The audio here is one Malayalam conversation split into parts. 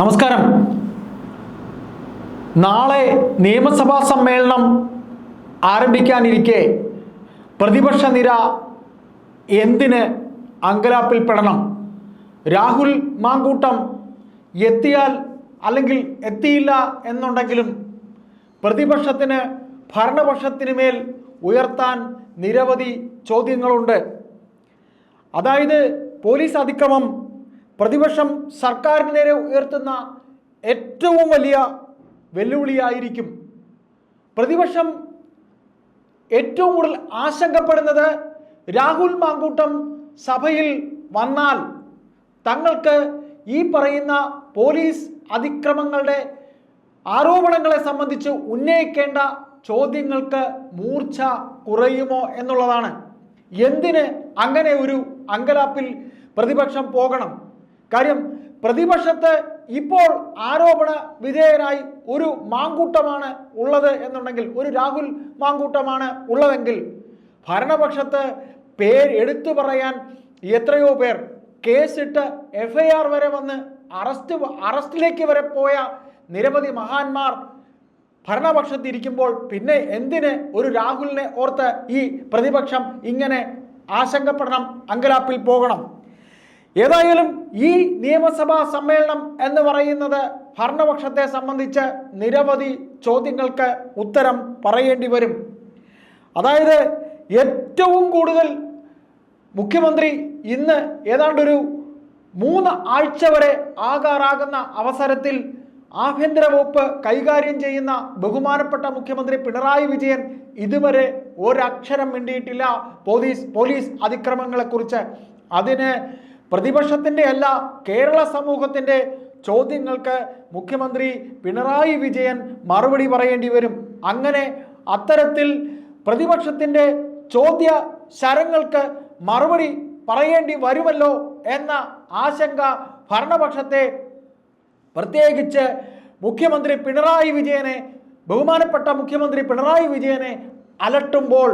നമസ്കാരം. നാളെ നിയമസഭാ സമ്മേളനം ആരംഭിക്കാനിരിക്കെ പ്രതിപക്ഷ നിര എന്തിന് അങ്കലാപ്പിൽപ്പെടണം? രാഹുൽ മാങ്കൂട്ടം എത്തിയാൽ അല്ലെങ്കിൽ എത്തിയില്ല എന്നുണ്ടെങ്കിലും പ്രതിപക്ഷത്തിന് ഭരണപക്ഷത്തിന് മേൽ ഉയർത്താൻ നിരവധി ചോദ്യങ്ങളുണ്ട്. അതായത് പോലീസ് അതിക്രമം പ്രതിപക്ഷം സർക്കാരിന് നേരെ ഉയർത്തുന്ന ഏറ്റവും വലിയ വെല്ലുവിളിയായിരിക്കും. പ്രതിപക്ഷം ഏറ്റവും കൂടുതൽ ആശങ്കപ്പെടുന്നത് രാഹുൽ മാങ്കൂട്ടം സഭയിൽ വന്നാൽ തങ്ങൾക്ക് ഈ പറയുന്ന പോലീസ് അതിക്രമങ്ങളുടെ ആരോപണങ്ങളെ സംബന്ധിച്ച് ഉന്നയിക്കേണ്ട ചോദ്യങ്ങൾക്ക് മൂർച്ച കുറയുമോ എന്നുള്ളതാണ്. എന്തിന് അങ്ങനെ ഒരു അങ്കലാപ്പിൽ പ്രതിപക്ഷം പോകണം? കാര്യം പ്രതിപക്ഷത്ത് ഇപ്പോൾ ആരോപണ വിധേയനായി ഒരു മാങ്കൂട്ടമാണ് ഉള്ളത് എന്നുണ്ടെങ്കിൽ, ഒരു രാഹുൽ മാങ്കൂട്ടമാണ് ഉള്ളതെങ്കിൽ ഭരണപക്ഷത്ത് എടുത്തു പറയാൻ എത്രയോ പേർ കേസിട്ട് FIR വരെ വന്ന് അറസ്റ്റിലേക്ക് വരെ പോയ നിരവധി മഹാന്മാർ ഭരണപക്ഷത്തിരിക്കുമ്പോൾ പിന്നെ എന്തിന് ഒരു രാഹുലിനെ ഓർത്ത് ഈ പ്രതിപക്ഷം ഇങ്ങനെ ആശങ്കപ്പെടണം, അങ്കലാപ്പിൽ പോകണം? ഏതായാലും ഈ നിയമസഭാ സമ്മേളനം എന്ന് പറയുന്നത് ഭരണപക്ഷത്തെ സംബന്ധിച്ച് നിരവധി ചോദ്യങ്ങൾക്ക് ഉത്തരം പറയേണ്ടി വരും. അതായത് ഏറ്റവും കൂടുതൽ മുഖ്യമന്ത്രി ഇന്ന് ഏതാണ്ടൊരു 3 ആഴ്ച വരെ ആകാറാകുന്ന അവസരത്തിൽ ആഭ്യന്തര വകുപ്പ് കൈകാര്യം ചെയ്യുന്ന ബഹുമാനപ്പെട്ട മുഖ്യമന്ത്രി പിണറായി വിജയൻ ഇതുവരെ ഒരക്ഷരം മിണ്ടിയിട്ടില്ല പോലീസ് അതിക്രമങ്ങളെക്കുറിച്ച്. അതിന് പ്രതിപക്ഷത്തിൻ്റെ അല്ല, കേരള സമൂഹത്തിൻ്റെ ചോദ്യങ്ങൾക്ക് മുഖ്യമന്ത്രി പിണറായി വിജയൻ മറുപടി പറയേണ്ടി വരും. അങ്ങനെ അത്തരത്തിൽ പ്രതിപക്ഷത്തിൻ്റെ ചോദ്യ ശരങ്ങൾക്ക് മറുപടി പറയേണ്ടി വരുമല്ലോ എന്ന ആശങ്ക ഭരണപക്ഷത്തെ, പ്രത്യേകിച്ച് മുഖ്യമന്ത്രി പിണറായി വിജയനെ, ബഹുമാനപ്പെട്ട മുഖ്യമന്ത്രി പിണറായി വിജയനെ അലട്ടുമ്പോൾ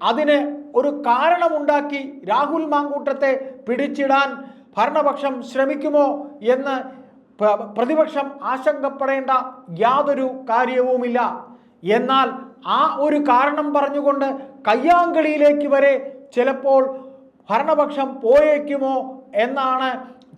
അതിന് ഒരു കാരണമുണ്ടാക്കി രാഹുൽ മാങ്കൂട്ടത്തെ പിടിച്ചിടാൻ ഭരണപക്ഷം ശ്രമിക്കുമോ എന്ന് പ്രതിപക്ഷം ആശങ്കപ്പെടേണ്ട യാതൊരു കാര്യവുമില്ല. എന്നാൽ ആ ഒരു കാരണം പറഞ്ഞുകൊണ്ട് കയ്യാങ്കളിയിലേക്ക് വരെ ചിലപ്പോൾ ഭരണപക്ഷം പോയേക്കുമോ എന്നാണ്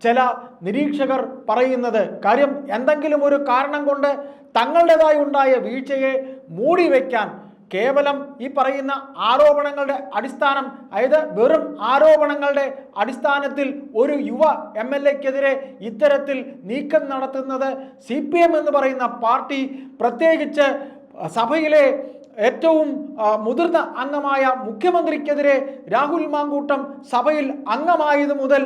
ചില നിരീക്ഷകർ പറയുന്നത്. കാര്യം എന്തെങ്കിലും ഒരു കാരണം കൊണ്ട് തങ്ങളുടേതായി ഉണ്ടായ വീഴ്ചയെ മൂടി വയ്ക്കാൻ, കേവലം ഈ പറയുന്ന ആരോപണങ്ങളുടെ അടിസ്ഥാനം, അതായത് വെറും ആരോപണങ്ങളുടെ അടിസ്ഥാനത്തിൽ ഒരു യുവ MLA-ക്കെതിരെ ഇത്തരത്തിൽ നീക്കം നടത്തുന്നത് CPM എന്ന് പറയുന്ന പാർട്ടി, പ്രത്യേകിച്ച് സഭയിലെ ഏറ്റവും മുതിർന്ന അംഗമായ മുഖ്യമന്ത്രിക്കെതിരെ രാഹുൽ മാങ്കൂട്ടം സഭയിൽ അംഗമായത് മുതൽ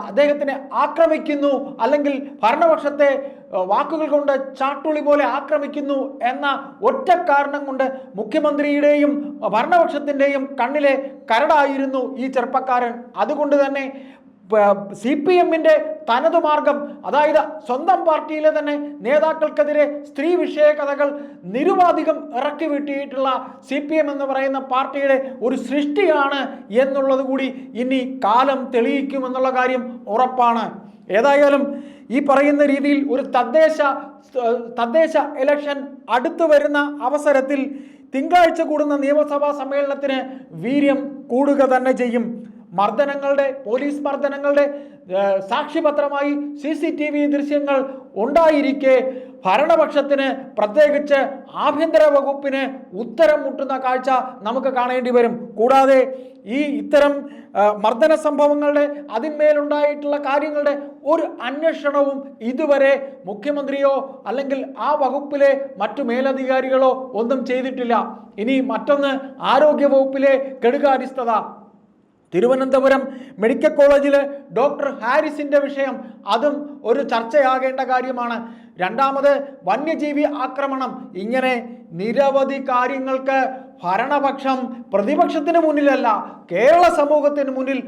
അദ്ദേഹത്തിനെ ആക്രമിക്കുന്നു, അല്ലെങ്കിൽ ഭരണപക്ഷത്തെ വാക്കുകൾ കൊണ്ട് ചാട്ടുളി പോലെ ആക്രമിക്കുന്നു എന്ന ഒറ്റ കാരണം കൊണ്ട് മുഖ്യമന്ത്രിയുടെയും ഭരണപക്ഷത്തിൻ്റെയും കണ്ണിലെ കരടായിരുന്നു ഈ ചെറുപ്പക്കാരൻ. അതുകൊണ്ട് തന്നെ CPM-ന്റെ തനതു മാർഗം, അതായത് സ്വന്തം പാർട്ടിയിലെ തന്നെ നേതാക്കൾക്കെതിരെ സ്ത്രീ വിഷയ കഥകൾ നിരുപാധികം ഇറക്കി വിട്ടിട്ടുള്ള CPM എന്ന് പറയുന്ന പാർട്ടിയുടെ ഒരു സൃഷ്ടിയാണ് എന്നുള്ളത് കൂടി ഇനി കാലം തെളിയിക്കുമെന്നുള്ള കാര്യം ഉറപ്പാണ്. ഏതായാലും ഈ പറയുന്ന രീതിയിൽ ഒരു തദ്ദേശ ഇലക്ഷൻ അടുത്തു വരുന്ന അവസരത്തിൽ തിങ്കളാഴ്ച കൂടുന്ന നിയമസഭാ സമ്മേളനത്തിന് വീര്യം കൂടുക തന്നെ ചെയ്യും. പോലീസ് മർദ്ദനങ്ങളുടെ സാക്ഷ്യപത്രമായി CCTV ദൃശ്യങ്ങൾ ഉണ്ടായിരിക്കെ ഭരണപക്ഷത്തിന്, പ്രത്യേകിച്ച് ആഭ്യന്തര വകുപ്പിന് ഉത്തരം മുട്ടുന്ന കാഴ്ച നമുക്ക് കാണേണ്ടി വരും. കൂടാതെ ഇത്തരം മർദ്ദന സംഭവങ്ങളുടെ, അതിന്മേലുണ്ടായിട്ടുള്ള കാര്യങ്ങളുടെ ഒരു അന്വേഷണവും ഇതുവരെ മുഖ്യമന്ത്രിയോ അല്ലെങ്കിൽ ആ വകുപ്പിലെ മറ്റു മേലധികാരികളോ ഒന്നും ചെയ്തിട്ടില്ല. ഇനി മറ്റൊന്ന്, ആരോഗ്യ വകുപ്പിലെ കെടുകാര്യസ്ഥത. തിരുവനന്തപുരം മെഡിക്കൽ കോളേജിലെ ഡോക്ടർ ഹാരിസിൻ്റെ വിഷയം, അതും ഒരു ചർച്ചയാകേണ്ട കാര്യമാണ്. രണ്ടാമത് വന്യജീവി ആക്രമണം. ഇങ്ങനെ നിരവധി കാര്യങ്ങൾക്ക് ഭരണപക്ഷം പ്രതിപക്ഷത്തിന് മുന്നിലല്ല, കേരള സമൂഹത്തിന് മുന്നിൽ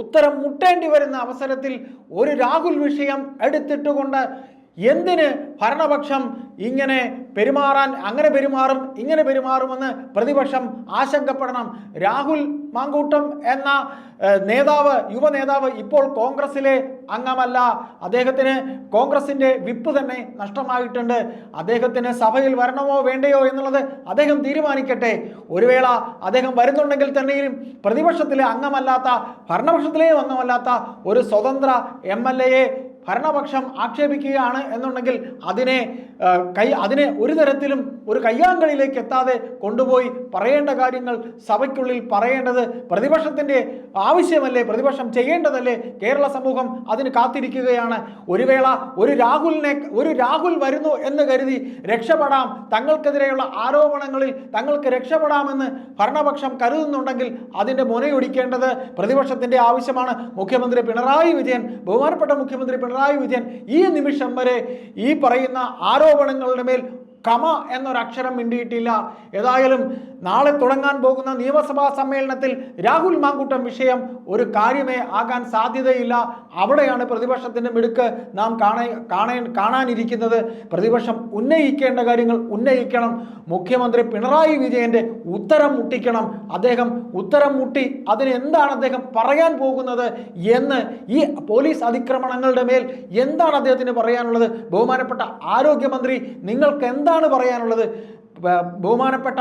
ഉത്തരം മുട്ടേണ്ടി വരുന്ന അവസരത്തിൽ ഒരു രാഹുൽ വിഷയം എടുത്തിട്ടുകൊണ്ട് എന്തിന് ഭരണപക്ഷം ഇങ്ങനെ അങ്ങനെ പെരുമാറുമെന്ന് പ്രതിപക്ഷം ആശങ്കപ്പെടണം? രാഹുൽ മാങ്കൂട്ടം എന്ന യുവ നേതാവ് ഇപ്പോൾ കോൺഗ്രസിലെ അംഗമല്ല. അദ്ദേഹത്തിന് കോൺഗ്രസിന്റെ വിപ്പ് തന്നെ നഷ്ടമായിട്ടുണ്ട്. അദ്ദേഹത്തിന് സഭയിൽ വരണമോ വേണ്ടയോ എന്നുള്ളത് അദ്ദേഹം തീരുമാനിക്കട്ടെ. ഒരു വേള അദ്ദേഹം വരുന്നുണ്ടെങ്കിൽ തന്നെയും പ്രതിപക്ഷത്തിലെ ഭരണപക്ഷത്തിലെയും അംഗമല്ലാത്ത ഒരു സ്വതന്ത്ര MLA ഭരണപക്ഷം ആക്ഷേപിക്കുകയാണ് എന്നുണ്ടെങ്കിൽ അതിനെ ഒരു തരത്തിലും ഒരു കയ്യാങ്കളിയിലേക്ക് എത്താതെ കൊണ്ടുപോയി പറയേണ്ട കാര്യങ്ങൾ സഭയ്ക്കുള്ളിൽ പറയേണ്ടത് പ്രതിപക്ഷത്തിൻ്റെ ആവശ്യമല്ലേ, പ്രതിപക്ഷം ചെയ്യേണ്ടതല്ലേ? കേരള സമൂഹം അതിന് കാത്തിരിക്കുകയാണ്. ഒരു വേള ഒരു രാഹുൽ വരുന്നു എന്ന് കരുതി രക്ഷപ്പെടാം, തങ്ങൾക്കെതിരെയുള്ള ആരോപണങ്ങളിൽ തങ്ങൾക്ക് രക്ഷപ്പെടാമെന്ന് ഭരണപക്ഷം കരുതുന്നുണ്ടെങ്കിൽ അതിൻ്റെ മുനയൊടിക്കേണ്ടത് പ്രതിപക്ഷത്തിൻ്റെ ആവശ്യമാണ്. ബഹുമാനപ്പെട്ട മുഖ്യമന്ത്രി പിണറായി വിജയൻ ഈ നിമിഷം വരെ ഈ പറയുന്ന ആരോപണങ്ങളുടെ മേൽ കമ എന്നൊരക്ഷരം മിണ്ടിയിട്ടില്ല. ഏതായാലും നാളെ തുടങ്ങാൻ പോകുന്ന നിയമസഭാ സമ്മേളനത്തിൽ രാഹുൽ മാങ്കൂട്ടം വിഷയം ഒരു കാര്യമേ ആകാൻ സാധ്യതയില്ല. അവിടെയാണ് പ്രതിപക്ഷത്തിൻ്റെ മിടുക്ക് നാം കാണാനിരിക്കുന്നത്. പ്രതിപക്ഷം ഉന്നയിക്കേണ്ട കാര്യങ്ങൾ ഉന്നയിക്കണം. മുഖ്യമന്ത്രി പിണറായി വിജയൻ്റെ ഉത്തരം മുട്ടിക്കണം. അദ്ദേഹം ഉത്തരം മുട്ടി എന്താണ് അദ്ദേഹം പറയാൻ പോകുന്നത് എന്ന്, ഈ പോലീസ് അതിക്രമണങ്ങളുടെ മേൽ എന്താണ് അദ്ദേഹത്തിന് പറയാനുള്ളത്? ബഹുമാനപ്പെട്ട ആരോഗ്യമന്ത്രി, നിങ്ങൾക്ക് എന്താണ് പറയാനുള്ളത്? ബഹുമാനപ്പെട്ട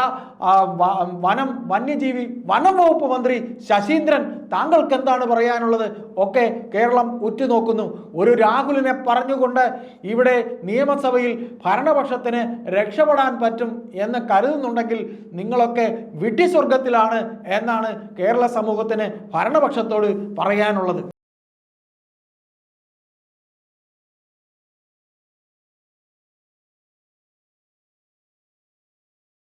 വനം വകുപ്പ് മന്ത്രി ശശീന്ദ്രൻ, താങ്കൾക്ക് എന്താണ് പറയാനുള്ളത്? ഒക്കെ കേരളം ഉറ്റുനോക്കുന്നു. ഒരു രാഹുലിനെ പറഞ്ഞുകൊണ്ട് ഇവിടെ നിയമസഭയിൽ ഭരണപക്ഷത്തിന് രക്ഷപ്പെടാൻ പറ്റും എന്ന് കരുതുന്നുണ്ടെങ്കിൽ നിങ്ങളൊക്കെ വിഡ്ഢിസ്വർഗത്തിലാണ് എന്നാണ് കേരള സമൂഹത്തിന് ഭരണപക്ഷത്തോട് പറയാനുള്ളത്.